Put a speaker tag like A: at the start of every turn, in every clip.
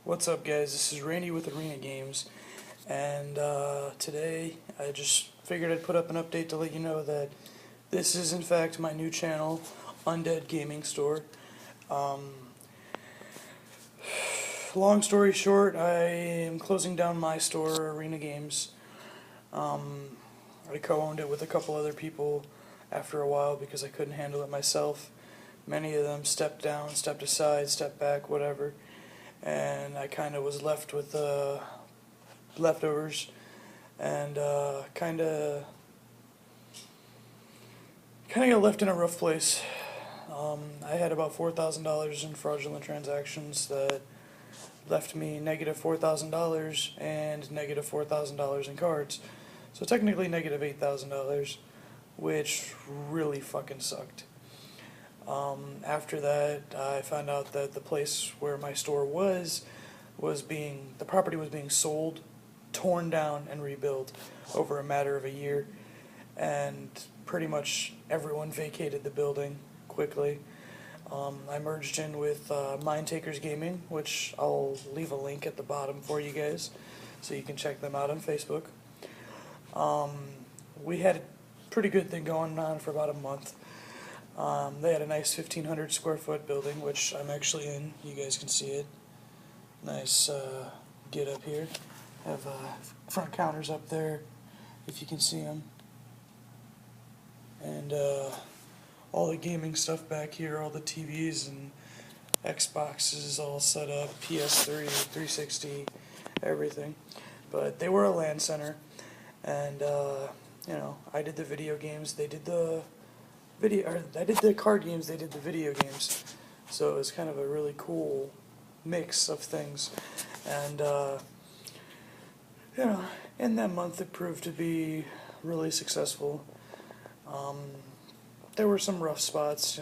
A: What's up, guys? This is Randy with Arena Games, and today I just figured I'd put up an update to let you know that this is in fact my new channel, Undead Gaming Store. Long story short, I am closing down my store, Arena Games. I co-owned it with a couple other people after a while because I couldn't handle it myself. Many of them stepped down, stepped aside, stepped back, whatever. And I kind of was left with leftovers, and kind of got left in a rough place. I had about $4,000 in fraudulent transactions that left me negative $4,000 and negative $4,000 in cards. So technically negative $8,000, which really fucking sucked. After that, I found out that the place where my store the property was being sold, torn down, and rebuilt over a matter of a year, and pretty much everyone vacated the building quickly. I merged in with Mind Takers Gaming, which I'll leave a link at the bottom for you guys, so you can check them out on Facebook. We had a pretty good thing going on for about a month. They had a nice 1,500 square foot building, which I'm actually in. You guys can see it. Nice get up here. Have front counters up there, if you can see them. And all the gaming stuff back here, all the TVs and Xboxes all set up, PS3, 360, everything. But they were a LAN center, and I did the video games, they did the I did the card games, they did the video games. So it was kind of a really cool mix of things. And, in that month it proved to be really successful. There were some rough spots,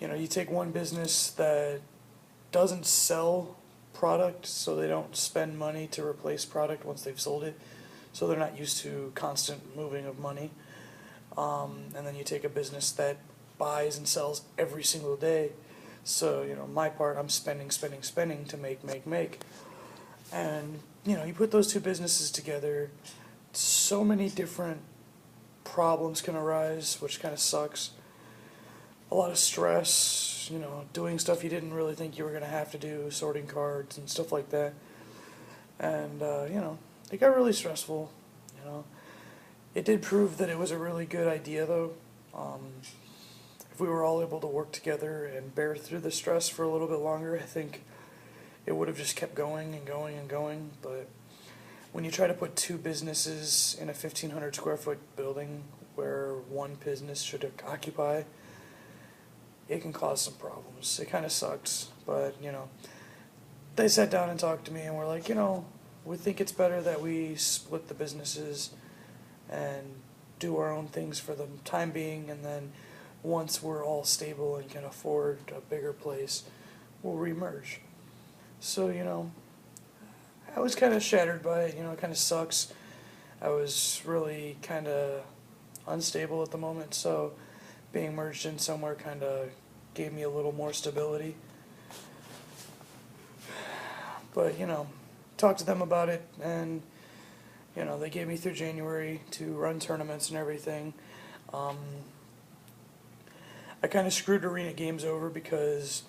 A: you take one business that doesn't sell product, so they don't spend money to replace product once they've sold it. So they're not used to constant moving of money. And then you take a business that buys and sells every single day. So, my part, I'm spending to make. And, you put those two businesses together, so many different problems can arise, which kind of sucks. A lot of stress, doing stuff you didn't really think you were going to have to do, sorting cards and stuff like that. And, it got really stressful, It did prove that it was a really good idea, though. If we were all able to work together and bear through the stress for a little bit longer, I think it would have just kept going and going and going. But when you try to put two businesses in a 1,500 square foot building where one business should occupy, it can cause some problems. It kind of sucks, but, they sat down and talked to me and were like, we think it's better that we split the businesses and do our own things for the time being, and then once we're all stable and can afford a bigger place, we'll remerge. So, I was kind of shattered by it, it kind of sucks. I was really kind of unstable at the moment, so being merged in somewhere kind of gave me a little more stability. But, talked to them about it, and they gave me through January to run tournaments and everything. I kind of screwed Arena Games over because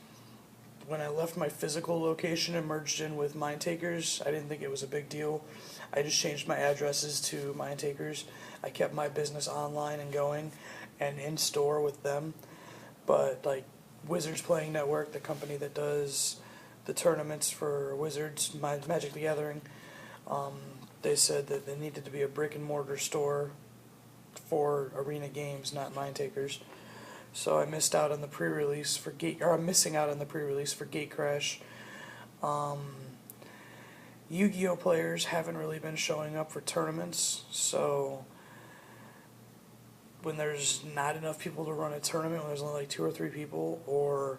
A: when I left my physical location and merged in with Mind Takers, I didn't think it was a big deal. I just changed my addresses to Mind Takers. I kept my business online and going and in store with them. But like Wizards Playing Network, the company that does the tournaments for Wizards, Magic the Gathering, they said that there needed to be a brick and mortar store for Arena Games, not Mind Takers. So I missed out on the pre-release for I'm missing out on the pre-release for Gatecrash. Yu-Gi-Oh players haven't really been showing up for tournaments, so when there's not enough people to run a tournament, when there's only like 2 or 3 people, or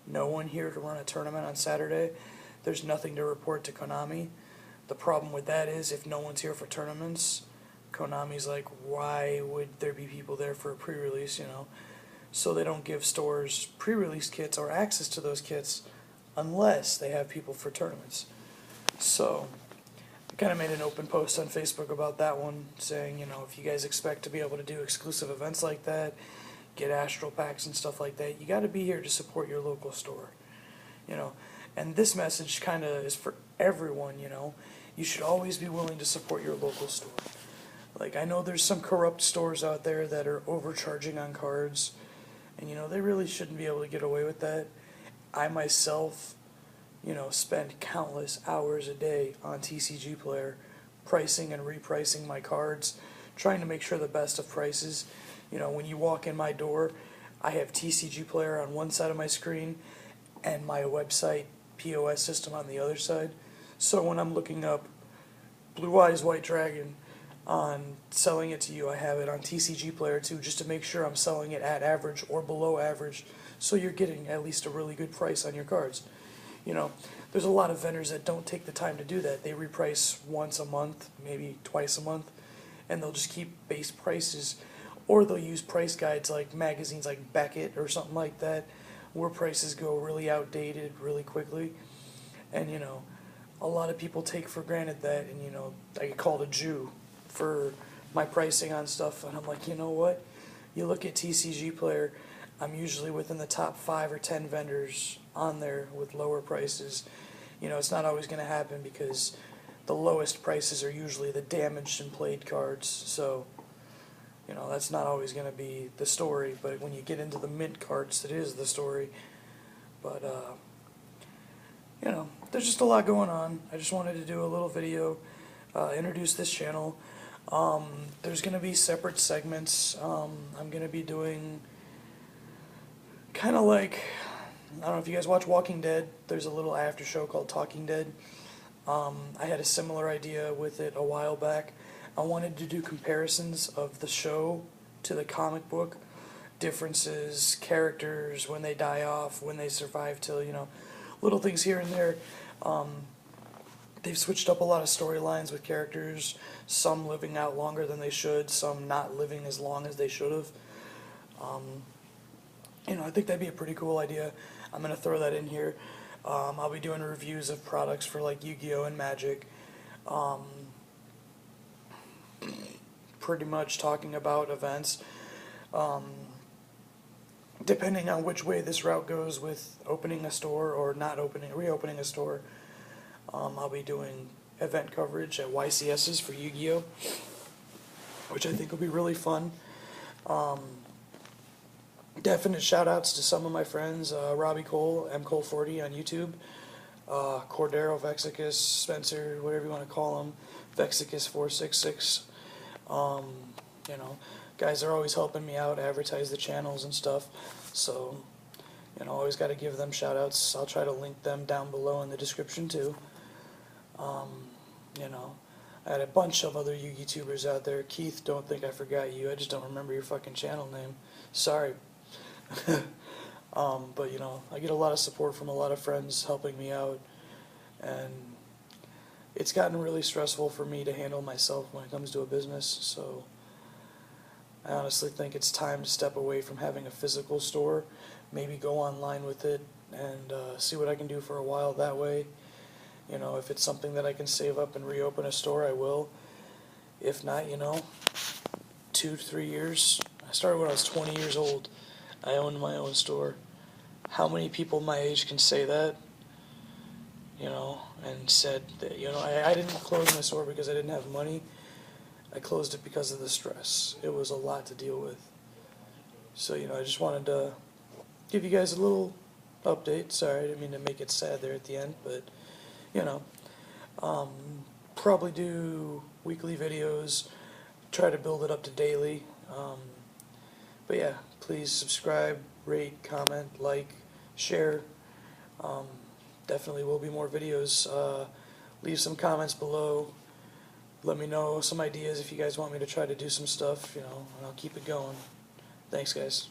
A: no one here to run a tournament on Saturday, there's nothing to report to Konami. The problem with that is if no one's here for tournaments, Konami's like, why would there be people there for a pre-release, So they don't give stores pre-release kits or access to those kits unless they have people for tournaments. So I kind of made an open post on Facebook about that one, saying, you know, if you guys expect to be able to do exclusive events like that, get Astral Packs and stuff like that, you got to be here to support your local store, you know. And this message kind of is for everyone, you know. You should always be willing to support your local store. Like, I know there's some corrupt stores out there that are overcharging on cards, and, you know, they really shouldn't be able to get away with that. I myself, you know, spend countless hours a day on TCG Player, pricing and repricing my cards, trying to make sure the best of prices. You know, when you walk in my door, I have TCG Player on one side of my screen and my website POS system on the other side. So when I'm looking up Blue Eyes White Dragon on selling it to you, I have it on TCG Player too, just to make sure I'm selling it at average or below average, so you're getting at least a really good price on your cards. You know, there's a lot of vendors that don't take the time to do that. They reprice once a month, maybe twice a month, and they'll just keep base prices, or they'll use price guides like magazines like Beckett or something like that, where prices go really outdated really quickly. And, you know, a lot of people take for granted that, and, you know, I get called a Jew for my pricing on stuff, and I'm like, you know what? You look at TCG Player, I'm usually within the top 5 or 10 vendors on there with lower prices. You know, it's not always going to happen because the lowest prices are usually the damaged and played cards, so, you know, that's not always going to be the story, but when you get into the mint cards, that is the story. But, you know, there's just a lot going on. I just wanted to do a little video, introduce this channel. There's going to be separate segments. I'm going to be doing kind of like, I don't know if you guys watch Walking Dead, there's a little after show called Talking Dead. I had a similar idea with it a while back. I wanted to do comparisons of the show to the comic book, differences, characters, when they die off, when they survive till, you know, little things here and there. They've switched up a lot of storylines with characters, some living out longer than they should, some not living as long as they should have. You know, I think that'd be a pretty cool idea. I'm going to throw that in here. I'll be doing reviews of products for like Yu-Gi-Oh! And Magic. Pretty much talking about events. Depending on which way this route goes with opening a store or not reopening a store, I'll be doing event coverage at YCS's for Yu-Gi-Oh! Which I think will be really fun. Definite shout-outs to some of my friends, Robbie Cole, MCole40 on YouTube, Cordero, Vexicus, Spencer, whatever you want to call him, Vexicus466. You know, guys are always helping me out, advertise the channels and stuff, so, you know, always got to give them shout-outs. I'll try to link them down below in the description too. You know, I had a bunch of other YouTubers out there. Keith, don't think I forgot you. I just don't remember your fucking channel name. Sorry. But, you know, I get a lot of support from a lot of friends helping me out, and it's gotten really stressful for me to handle myself when it comes to a business, so I honestly think it's time to step away from having a physical store, maybe go online with it, and see what I can do for a while that way. You know, if it's something that I can save up and reopen a store, I will. If not, you know, 2 to 3 years. I started when I was 20 years old. I owned my own store. How many people my age can say that? You know, and said that, you know, I didn't close my store because I didn't have money. I closed it because of the stress. It was a lot to deal with. So, you know, I just wanted to give you guys a little update. Sorry, I didn't mean to make it sad there at the end, but, you know, probably do weekly videos, try to build it up to daily. But yeah, please subscribe, rate, comment, like, share. Definitely will be more videos. Leave some comments below. Let me know some ideas if you guys want me to try to do some stuff, you know, and I'll keep it going. Thanks, guys.